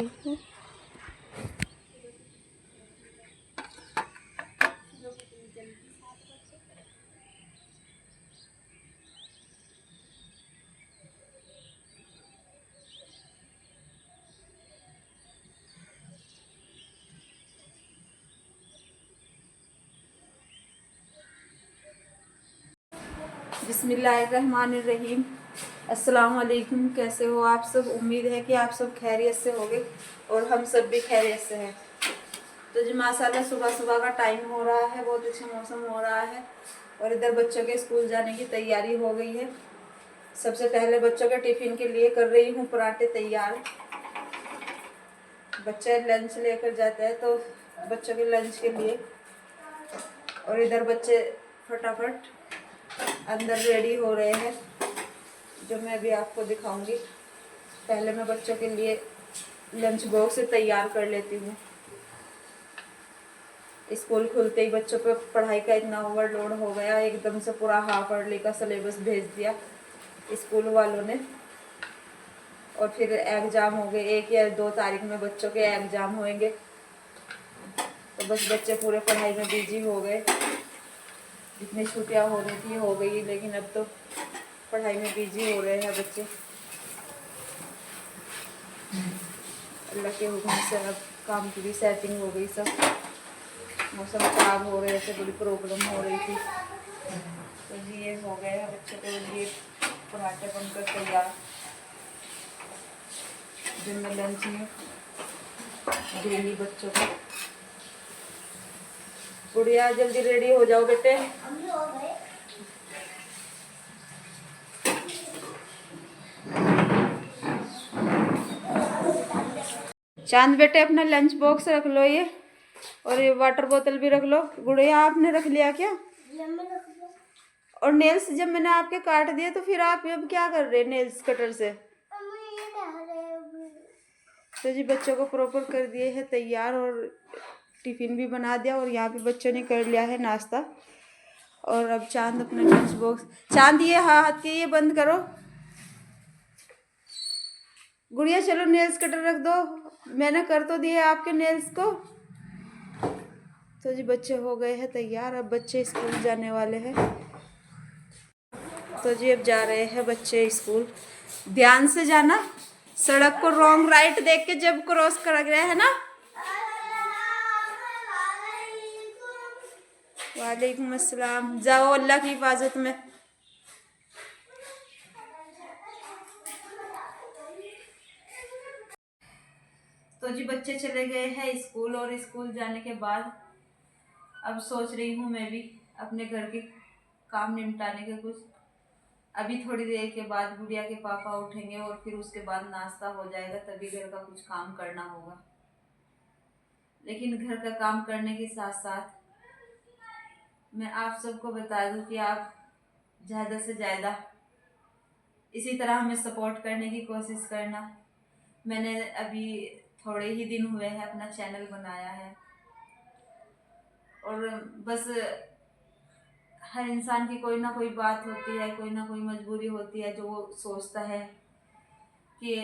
गई है। बिस्मिल्लाहिर्रहमानिर्रहीम। अस्सलाम वालेकुम। कैसे हो आप सब? उम्मीद है कि आप सब खैरियत से होंगे और हम सब भी खैरियत से हैं। तो जी माशाल्लाह सुबह सुबह का टाइम हो रहा है, बहुत अच्छा मौसम हो रहा है और इधर बच्चों के स्कूल जाने की तैयारी हो गई है। सबसे पहले बच्चों के टिफ़िन के लिए कर रही हूँ पराठे तैयार। बच्चे लंच लेकर जाते हैं तो बच्चों के लंच के लिए, और इधर बच्चे फटाफट अंदर रेडी हो रहे हैं, जो मैं अभी आपको दिखाऊंगी। पहले मैं बच्चों के लिए लंच बॉक्स तैयार कर लेती हूँ। स्कूल खुलते ही बच्चों पे पढ़ाई का इतना ओवरलोड हो गया, एकदम से पूरा हाफ अर्ली का सिलेबस भेज दिया स्कूल वालों ने। और फिर एग्ज़ाम हो गए, 1 या 2 तारीख में बच्चों के एग्ज़ाम होंगे। तो बस बच्चे पूरे पढ़ाई में बिजी हो गए। जितनी छुट्टियाँ हो रही थी हो गई, लेकिन अब तो पढ़ाई में बिजी हो रहे हैं बच्चे। अल्लाह के हुक्म से अब काम की भी सेटिंग हो गई सब। मौसम ख़राब हो रहे थे, बड़ी प्रॉब्लम हो रही थी, तो ये हो गया बच्चों के लिए पराठे बनकर तैयार, जो मैं लंच में देंगी बच्चों को। गुड़िया जल्दी रेडी हो जाओ बेटे। चांद बेटे अपना लंच बॉक्स रख लो ये, और ये वाटर बोतल भी रख लो। गुड़िया आपने रख लिया क्या? और नेल्स जब मैंने आपके काट दिए तो फिर आप अब क्या कर रहे हैं नेल्स कटर से? तो जी बच्चों को प्रॉपर कर दिए है तैयार, और टिफ़िन भी बना दिया, और यहाँ पे बच्चों ने कर लिया है नाश्ता। और अब चांद अपना लंच बॉक्स, चांद ये हाथ के ये बंद करो। गुड़िया चलो नेल्स कटर रख दो, मैंने कर तो दिए आपके नेल्स को। तो जी बच्चे हो गए हैं तैयार, अब बच्चे स्कूल जाने वाले हैं। तो जी अब जा रहे हैं बच्चे स्कूल। ध्यान से जाना, सड़क को रॉन्ग राइट देख के जब क्रॉस कर गया है ना। वालेकुम अस्सलाम। जाओ अल्लाह की हिफाजत में। तो जी बच्चे चले गए हैं स्कूल, और स्कूल जाने के बाद अब सोच रही हूँ मैं भी अपने घर के काम निपटाने के कुछ। अभी थोड़ी देर के बाद गुड़िया के पापा उठेंगे और फिर उसके बाद नाश्ता हो जाएगा, तभी घर का कुछ काम करना होगा। लेकिन घर का काम करने के साथ साथ मैं आप सबको बता दूं कि आप ज़्यादा से ज़्यादा इसी तरह हमें सपोर्ट करने की कोशिश करना। मैंने अभी थोड़े ही दिन हुए हैं अपना चैनल बनाया है, और बस हर इंसान की कोई ना कोई बात होती है, कोई ना कोई मजबूरी होती है, जो वो सोचता है कि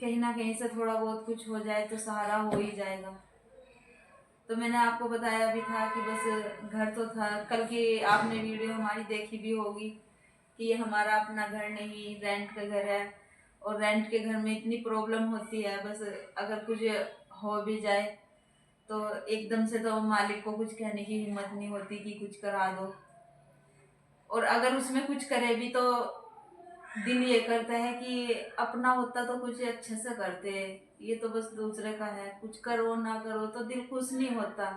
कहीं ना कहीं से थोड़ा बहुत कुछ हो जाए तो सहारा हो ही जाएगा। तो मैंने आपको बताया भी था कि बस घर तो था, कल की आपने वीडियो हमारी देखी भी होगी कि ये हमारा अपना घर नहीं, रेंट का घर है। और रेंट के घर में इतनी प्रॉब्लम होती है, बस अगर कुछ हो भी जाए तो एकदम से तो मालिक को कुछ कहने की हिम्मत नहीं होती कि कुछ करा दो। और अगर उसमें कुछ करे भी तो दिल ये करता है कि अपना होता तो कुछ अच्छे से करते, ये तो बस दूसरे का है, कुछ करो ना करो तो दिल खुश नहीं होता।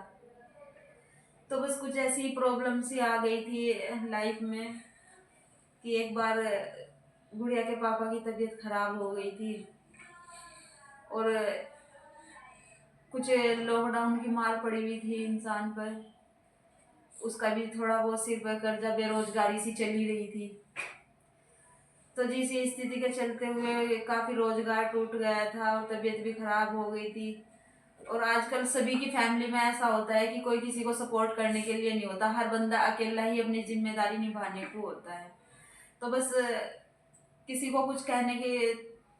तो बस कुछ ऐसी प्रॉब्लम सी आ गई थी लाइफ में कि एक बार गुड़िया के पापा की तबीयत खराब हो गई थी, और कुछ लॉकडाउन की मार पड़ी हुई थी इंसान पर। उसका भी थोड़ा बहुत सिर पर कर्जा, बेरोजगारी सी चली रही थी। तो जिस स्थिति के चलते हुए काफ़ी रोजगार टूट गया था और तबीयत भी खराब हो गई थी। और आजकल सभी की फैमिली में ऐसा होता है कि कोई किसी को सपोर्ट करने के लिए नहीं होता, हर बंदा अकेला ही अपनी जिम्मेदारी निभाने को होता है। तो बस किसी को कुछ कहने की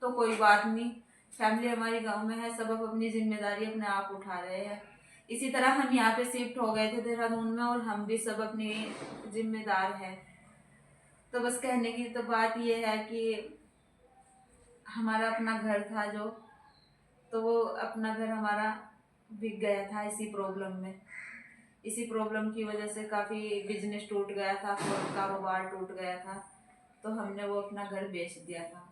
तो कोई बात नहीं, फैमिली हमारी गांव में है, सब अब अपनी जिम्मेदारी अपने आप उठा रहे हैं। इसी तरह हम यहाँ पे शिफ्ट हो गए थे देहरादून में, और हम भी सब अपनी जिम्मेदार हैं। तो बस कहने की तो बात ये है कि हमारा अपना घर था जो, तो वो अपना घर हमारा बिक गया था इसी प्रॉब्लम में। इसी प्रॉब्लम की वजह से काफ़ी बिजनेस टूट गया था, कारोबार टूट गया था, तो हमने वो अपना घर बेच दिया था।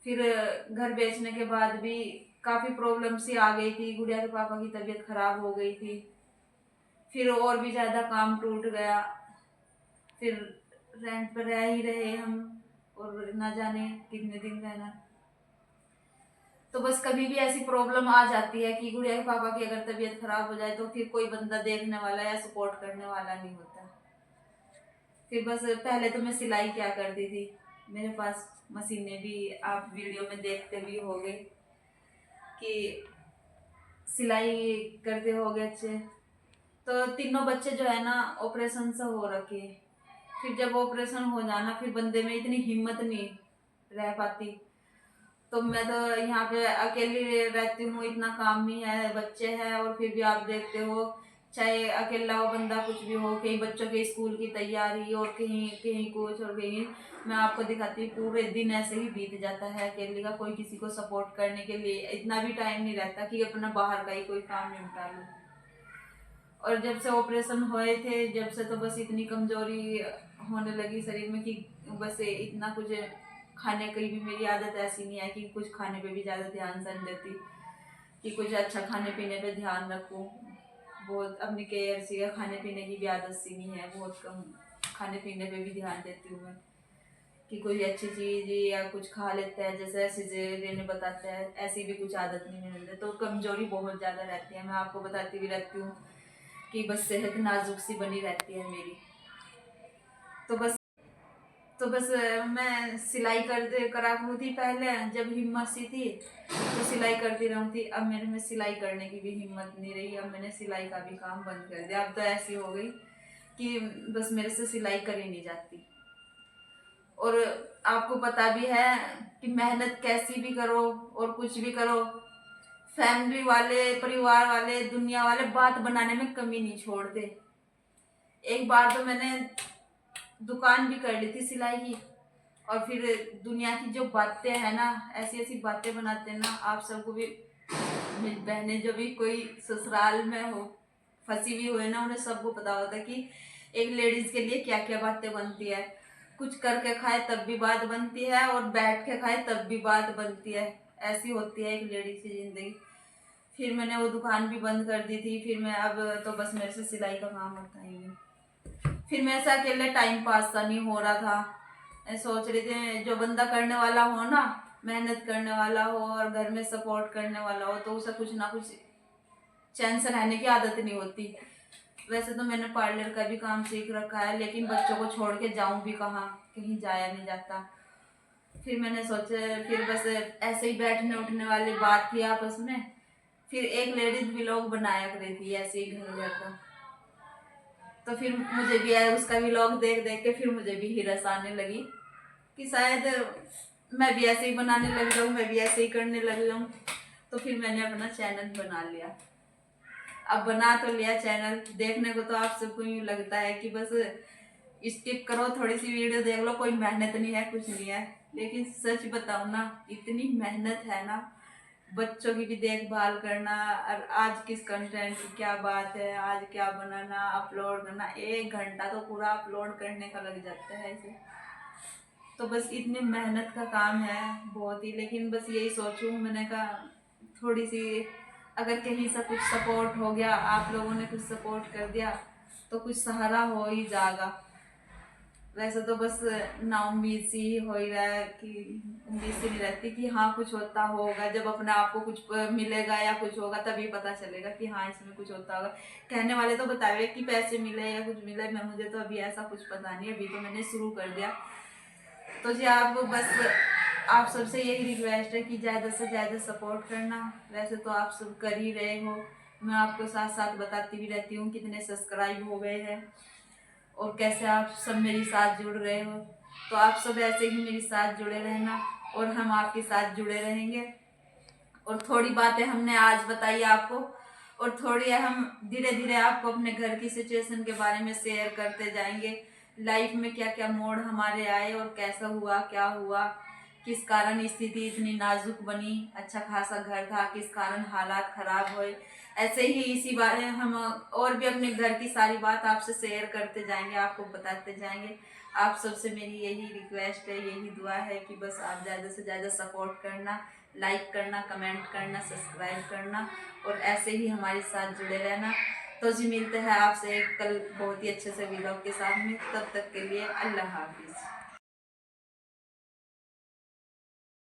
फिर घर बेचने के बाद भी काफ़ी प्रॉब्लम सी आ गई थी, गुड़िया के पापा की तबीयत खराब हो गई थी, फिर और भी ज़्यादा काम टूट गया। फिर रेंट पर रह ही रहे हम, और ना जाने कितने दिन रहना। तो बस कभी भी ऐसी प्रॉब्लम आ जाती है कि गुड़िया के पापा की अगर तबीयत खराब हो जाए तो फिर कोई बंदा देखने वाला या सपोर्ट करने वाला नहीं होता। फिर बस पहले तो मैं सिलाई क्या करती थी, मेरे पास मशीनें भी, आप वीडियो में देखते भी होंगे कि सिलाई करते होगे अच्छे। तो तीनों बच्चे जो है ना ऑपरेशन से हो रखे, फिर जब ऑपरेशन हो जाना फिर बंदे में इतनी हिम्मत नहीं रह पाती। तो मैं तो यहाँ पे अकेली रहती हूँ, इतना काम नहीं है, बच्चे हैं, और फिर भी आप देखते हो चाहे अकेला हो बंदा कुछ भी हो, कहीं बच्चों के स्कूल की तैयारी और कहीं कहीं कुछ और कहीं, मैं आपको दिखाती हूँ पूरे दिन ऐसे ही बीत जाता है अकेले का। कोई किसी को सपोर्ट करने के लिए इतना भी टाइम नहीं रहता कि अपना बाहर का ही कोई काम निपटा लूँ। और जब से ऑपरेशन हुए थे, जब से तो बस इतनी कमजोरी होने लगी शरीर में कि बस इतना कुछ खाने की भी मेरी आदत ऐसी नहीं है कि कुछ खाने पे भी ज़्यादा ध्यान से नहीं देती, कि कुछ अच्छा खाने पीने पे ध्यान रखूँ। बहुत अपनी केयर सी है, खाने पीने की भी आदत सी नहीं है, बहुत कम खाने पीने पे भी ध्यान देती हूँ मैं, कि कोई अच्छी चीज़ या कुछ खा लेते हैं जैसे सिजेरियन ने बताते हैं, ऐसी भी कुछ आदत नहीं है मेरे। तो कमजोरी बहुत ज़्यादा रहती है, मैं आपको बताती भी रहती हूँ कि बस सेहत नाजुक सी बनी रहती है मेरी। तो बस मैं सिलाई करते करा करूँ थी पहले, जब हिम्मत सी थी तो सिलाई करती रहूँ थी। अब मेरे में सिलाई करने की भी हिम्मत नहीं रही, अब मैंने सिलाई का भी काम बंद कर दिया। अब तो ऐसी हो गई कि बस मेरे से सिलाई करी नहीं जाती। और आपको पता भी है कि मेहनत कैसी भी करो और कुछ भी करो, फैमिली वाले, परिवार वाले, दुनिया वाले बात बनाने में कमी नहीं छोड़ते। एक बार तो मैंने दुकान भी कर ली थी सिलाई की, और फिर दुनिया की जो बातें हैं ना, ऐसी ऐसी बातें बनाते हैं ना, आप सबको भी, मेरी बहनें जो भी कोई ससुराल में हो फंसी हुई हुए ना, उन्हें सबको पता होता है कि एक लेडीज के लिए क्या क्या बातें बनती है। कुछ करके खाए तब भी बात बनती है, और बैठ के खाए तब भी बात बनती है। ऐसी होती है एक लेडीज की जिंदगी। फिर मैंने वो दुकान भी बंद कर दी थी। फिर मैं अब तो बस मेरे से सिलाई का काम होता ही नहीं। फिर मेरे से अकेले टाइम पास सा नहीं हो रहा था। मैं सोच रही थी जो बंदा करने वाला हो ना, मेहनत करने वाला हो और घर में सपोर्ट करने वाला हो, तो उसे कुछ ना कुछ चैन से रहने की आदत नहीं होती। वैसे तो मैंने पार्लर का भी काम सीख रखा है, लेकिन बच्चों को छोड़ के जाऊं भी कहाँ, कहीं जाया नहीं जाता। फिर मैंने सोचा, फिर बस ऐसे ही बैठने उठने वाली बात थी आपस में। फिर एक लेडीज व्लॉग बनाया करी थी ऐसे ही घर घर का, तो फिर मुझे भी उसका व्लॉग देख देख के फिर मुझे भी हिरस आने लगी कि शायद मैं भी ऐसे ही बनाने लग जाऊँ, मैं भी ऐसे ही करने लग जाऊँ। तो फिर मैंने अपना चैनल बना लिया। अब बना तो लिया चैनल, देखने को तो आप सबको यूँ लगता है कि बस स्किप करो, थोड़ी सी वीडियो देख लो, कोई मेहनत नहीं है, कुछ नहीं है। लेकिन सच बताऊँ ना, इतनी मेहनत है ना, बच्चों की भी देखभाल करना, और आज किस कंटेंट की क्या बात है, आज क्या बनाना, अपलोड करना, 1 घंटा तो पूरा अपलोड करने का लग जाता है इसे। तो बस इतनी मेहनत का काम है बहुत ही। लेकिन बस यही सोचूं, मैंने कहा थोड़ी सी अगर कहीं से कुछ सपोर्ट हो गया, आप लोगों ने कुछ सपोर्ट कर दिया, तो कुछ सहारा हो ही जाएगा। वैसे तो बस ना उम्मीद सी ही हो ही रहा है कि उम्मीद सी नहीं रहती कि हाँ कुछ होता होगा। जब अपने आप को कुछ मिलेगा या कुछ होगा तभी पता चलेगा कि हाँ इसमें कुछ होता होगा। कहने वाले तो बताए कि पैसे मिले या कुछ मिले, मैं मुझे तो अभी ऐसा कुछ पता नहीं, अभी तो मैंने शुरू कर दिया। तो जी आप बस, आप सबसे यही रिक्वेस्ट है कि ज़्यादा से ज़्यादा सपोर्ट करना। वैसे तो आप सब कर ही रहे हो, मैं आपको साथ साथ बताती भी रहती हूँ कितने सब्सक्राइब हो गए हैं और कैसे आप सब मेरे साथ जुड़ रहे हो। तो आप सब ऐसे ही मेरे साथ जुड़े रहना। और हम आपके साथ जुड़े रहेंगे। और थोड़ी बातें हमने आज बताई आपको, और थोड़ी हम धीरे धीरे आपको अपने घर की सिचुएशन के बारे में शेयर करते जाएंगे। लाइफ में क्या क्या मोड़ हमारे आए और कैसा हुआ, क्या हुआ, किस कारण स्थिति इतनी नाजुक बनी, अच्छा खासा घर था, किस कारण हालात खराब हुए। ऐसे ही इसी बारे में हम और भी अपने घर की सारी बात आपसे शेयर करते जाएंगे, आपको बताते जाएंगे। आप सबसे मेरी यही रिक्वेस्ट है, यही दुआ है कि बस आप ज़्यादा से ज़्यादा सपोर्ट करना, लाइक करना, कमेंट करना, सब्सक्राइब करना, और ऐसे ही हमारे साथ जुड़े रहना। तो जी मिलते हैं आपसे कल बहुत ही अच्छे से व्लॉग के साथ में। तब तक के लिए अल्लाह हाफिज़।